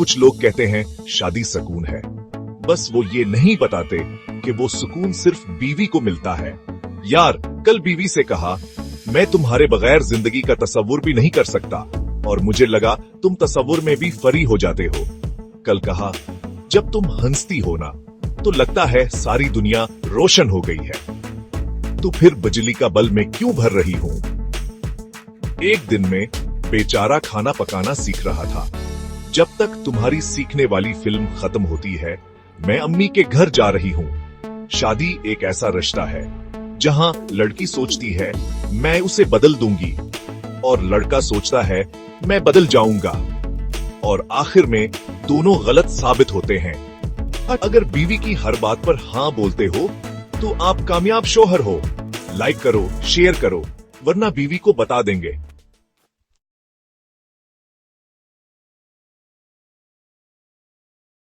कुछ लोग कहते हैं शादी सुकून है, बस वो ये नहीं बताते कि वो सुकून सिर्फ बीवी को मिलता है। यार, कल बीवी से कहा, मैं तुम्हारे बगैर जिंदगी का तस्वुर भी नहीं कर सकता, और मुझे लगा तुम तस्वुर में भी फरी हो जाते हो। कल कहा, जब तुम हंसती हो ना, तो लगता है सारी दुनिया रोशन हो गई है। तो फिर बिजली का बल्ब में क्यों भर रही हूं? एक दिन में बेचारा खाना पकाना सीख रहा था। जब तक तुम्हारी सीखने वाली फिल्म खत्म होती है, मैं अम्मी के घर जा रही हूँ। शादी एक ऐसा रिश्ता है जहां लड़की सोचती है मैं उसे बदल दूंगी, और लड़का सोचता है मैं बदल जाऊंगा, और आखिर में दोनों गलत साबित होते हैं। अगर बीवी की हर बात पर हाँ बोलते हो तो आप कामयाब शौहर हो। लाइक करो, शेयर करो, वरना बीवी को बता देंगे।